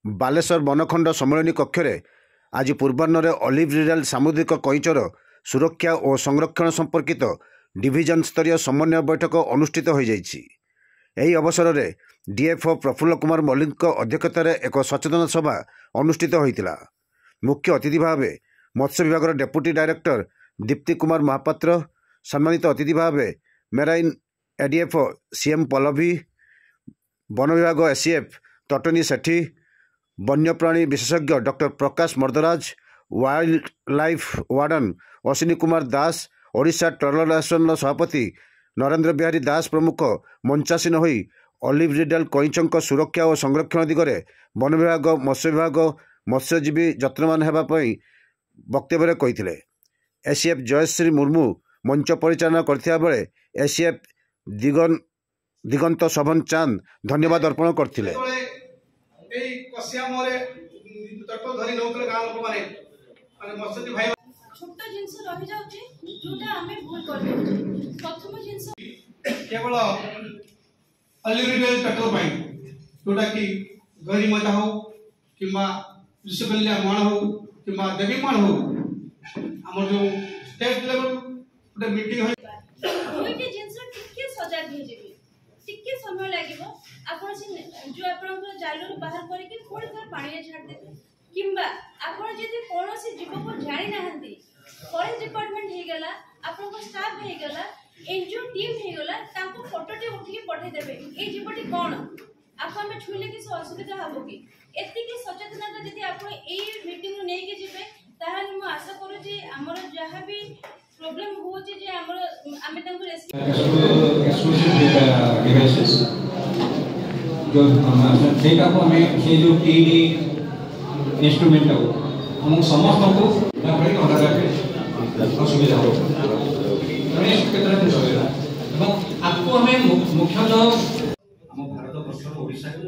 ବାଲେଶ୍ୱର ବନଖଣ୍ଡ ସମ୍ମିଳନୀ କକ୍ଷରେ ଆଜି ପୂର୍ବାହ୍ନରେ ଅଲିଭ୍ ରିଡେଲ୍ ସାମୁଦ୍ରିକ କଇଁଚର ସୁରକ୍ଷା ଓ ସଂରକ୍ଷଣ ସମ୍ପର୍କିତ ଡିଭିଜନ ସ୍ତରୀୟ ସମନ୍ୱୟ ବୈଠକ ଅନୁଷ୍ଠିତ ହୋଇଯାଇଛି। ଏହି ଅବସରରେ ଡିଏଫ୍ଓ ପ୍ରଫୁଲ୍ଲ କୁମାର ମଲ୍ଲିକଙ୍କ ଅଧ୍ୟକ୍ଷତାରେ ଏକ ସଚେତନ ସଭା ଅନୁଷ୍ଠିତ ହୋଇଥିଲା। ମୁଖ୍ୟ ଅତିଥି ଭାବେ ମତ୍ସ୍ୟ ବିଭାଗର ଡେପୁଟି ଡାଇରେକ୍ଟର ଦୀପ୍ତି କୁମାର ମହାପାତ୍ର, ସମ୍ମାନିତ ଅତିଥି ଭାବେ ମେରାଇନ୍ ଏଡିଏଫ୍ଓ ସିଏମ୍ ପଲ୍ଲଭୀ, ବନ ବିଭାଗ ଏସିଏଫ୍ ତଟନୀ ସେଠୀ, ବନ୍ୟପ୍ରାଣୀ ବିଶେଷଜ୍ଞ doctor Prakash Mardaraj, wildlife warden Ashwini Kumar Das, Odisha trawler ଆସୋସିଏସନର ସଭାପତି ନରେନ୍ଦ୍ର ବିହାରୀ ଦାସ ପ୍ରମୁଖ ମଞ୍ଚାସୀନ ହୋଇ ଅଲିଭ୍ ରିଡେଲ୍ କଇଁଚଙ୍କ ସୁରକ୍ଷା ଓ ସଂରକ୍ଷଣ ଦିଗରେ ବନ ବିଭାଗ, ମତ୍ସ୍ୟ ବିଭାଗ, ମତ୍ସ୍ୟଜୀବୀ ଯତ୍ନବାନ ହେବା ପାଇଁ ବକ୍ତବ୍ୟରେ କହିଥିଲେ। ଏସିଏଫ୍ ଜୟଶ୍ରୀ ମୁର୍ମୁ ମଞ୍ଚ ପରିଚାଳନା କରିଥିବା ବେଳେ ଏସିଏଫ୍ ଦିଗନ୍ତ ଶୋଭନ ଚାନ୍ଦ ଧନ୍ୟବାଦ ଅର୍ପଣ କରିଥିଲେ। छोट जिंस रही जाउची जोटा हमें भूल कर देउची। प्रथम जिंस केवल अलिव रिडेल पेट्रोल पाइन जोटा कि गरी माता हो किंबा विश्वकन्या मान हो किंबा देवी मान हो हमर जो स्टेट लेवल गोटे मीटिंग होय दुईटी जिंस टिके सजाग हे जेबे टिके समय लागिवो आपण से जो आपण जालू बाहर करी के थोड़ी थोड़ी पानी रे छाड़ देबे किंबा आपण जदी कोनोसी जीव को जानि नाहंती फॉरेस्ट डिपार्टमेंट हे गेला आपण को स्टाफ हे गेला एनजीओ टीम हे गेला ताको फोटोटी उठी के पठे देबे ए जीवटी कोन आपण में छुले कि असुविधा हबो कि एति कि सचेतनता जदी आपण ए मीटिंग नु नै के जिबे ताहाल मु आशा करू जे हमर जहा भी प्रॉब्लम हो जे हमर आमे तांको डिवाइसेस जो सेटा को हमें से जो टीडी इंस्ट्रूमेंट हो हम समस्त को तापरे अंडा के असुविधा हो हमें क्षेत्र में होगा এবং आपको हमें मुख्यतः हम भारत वर्ष ओडिशा के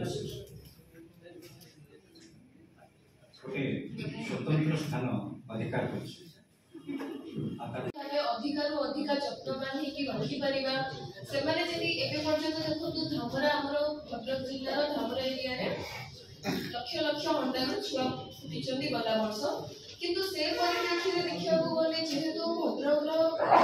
छोटे स्वतंत्र स्थान अधिकार करछि अधिकार अधिकार जत्नवान होगी रखी पारिबा से माने जदी एबे पर्यंत देखो तो धामरा हमरो भद्रक जिल्ला रो धामरा एरिया रे लक्ष लक्ष अंडा छुआ फुटिचंदी गला वर्ष किंतु से परिप्रेक्षी देखिया को बोले जेहेतु भद्रक रो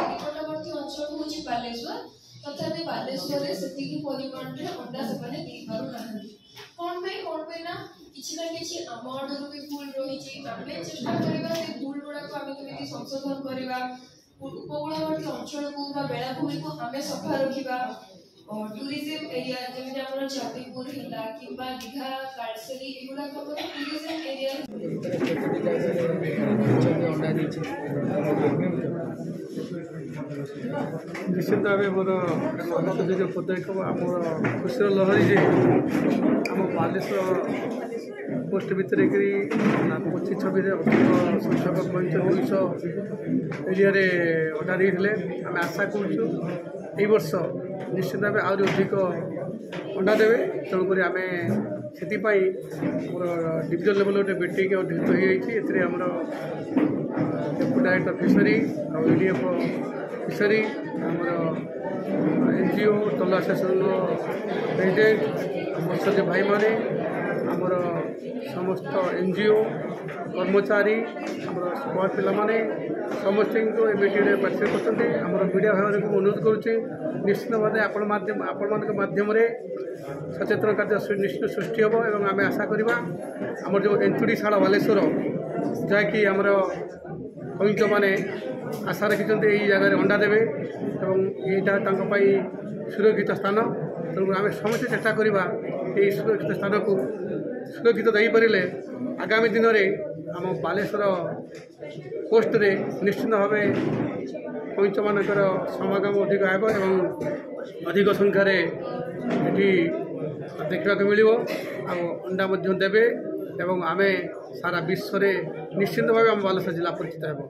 निकटवर्ती अंचल होची बालेश्वर तथापि बालेश्वर रे सेति की परिमाण रे अंडा से माने दी पारु नाहंती कोन पे ना किछि ना किछि आमाडर भी भूल रही छी आमे चेष्टा करबा से भूल गुडा को आमे केमिति संशोधन करबा उपकूलवर्ती अंचल को बा बेलाभूमि को आमे सफा रखिबा और टूरिज्म एरिया जेमिति हमर चांदीपुर हिला किबा दीघा कालसरी एगुडा को टूरिज्म एरिया निश्चित भाव मोर जो पदक्षेप आम खुशी लहरी जे आम बालेश्वर पोस्ट भितर 25-26 अधिक संख्यक कईच 200 एरिया अंडा देते आम आशा करुँ वर्ष निश्चित भाव आहरी अधिक अंडा देवे तेणुक आम से मोर डिविजन लेवल गोटे मीटिंग अनुष्ठित होती आमर deputy director fishery ADF fishery आमर एनजीओ टोल आसोसिएसन प्रेसिडेंट मत्स्य भाई माने आमर समस्त एनजीओ कर्मचारी आमर स्क्वाड पिला माने समस्त मीटिंग पार्टिसिपेट करते आमर मीडिया भाई को अनुरोध करुच्चे निश्चित भाव आपण माध्यम सचेतन कार्य निश्चित सृष्टि हम और आम आशा करवा आमर जो एंचुड़ीशाल बालेश्वर जहाँकि आमर कईच मैंने आशा रखिंट यही जगह अंडा देवे और यहाँ सुरक्षित स्थान तेणु आम समस्त चेष्टा करवा यही सुरक्षित स्थान को सुरक्षित दे पारे आगामी दिन में आम बालेश्वर पोस्ट रे निश्चित भाव कईच मानकर समागम अधिक आब और अधिक संख्यार ये देखा मिल अंडा देवे एवं आम सारा विश्व में निश्चित भाव आम बालेश्वर जिला परिचित हो।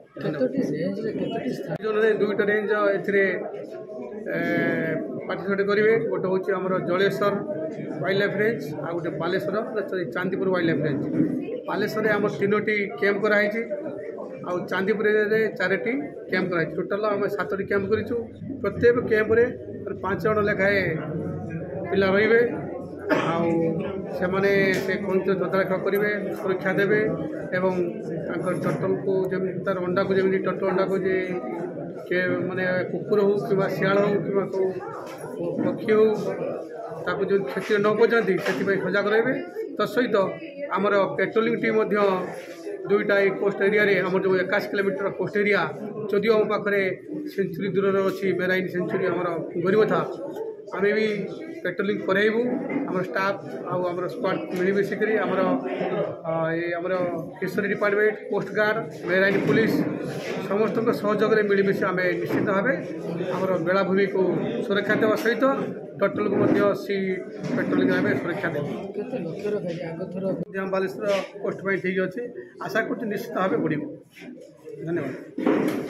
दुईटा रेंज पार्टिसिपेट करेंगे गोटे हूँ आमर जलेश्वर वाइल्ड लाइफ रेंज आ गए Baleshwar Chandipur wild life range. Baleshwar आम 3टी कैंप कराई आ चांदीपुर 4टी कैंप कराई टोटाल आम 7टी कैंप करूँ प्रत्येक कैंप 5 जन लेखाएँ पिला रे आने से कौन से तदारख करेंगे सुरक्षा देवे एवं टोटल को जमी तार अंडा को जमी टोटल अंडा को जे माने कुकुर हो कि शियाल हो कि पक्षी हो ताको जो क्षति न पहुँचाती से सजग रहे तसहित आमर पेट्रोलिंग टीम दुईटा कोस्ट एरिया आम जो 21 किलोमीटर कोस्ट एरिया जदिव आम पाखे सेंचुरी दूर अच्छी मेराइन सेंचुरी आम गरीबथा आम भी पेट्रोलिंग कराइबू आम स्टाफ आम स्क्वाड मिलमिशिक आमर fishery department coast guard marine police समस्त सहयोग में मिलमिशि आम निश्चित भाव आम बेलाभूमि को सुरक्षा देवा सहित टोटल को सी पेट्रोलिंग आम सुरक्षा देव बालेश्वर कोस्ट ठीक अच्छे आशा कर निश्चित भाव बढ़ धन्यवाद।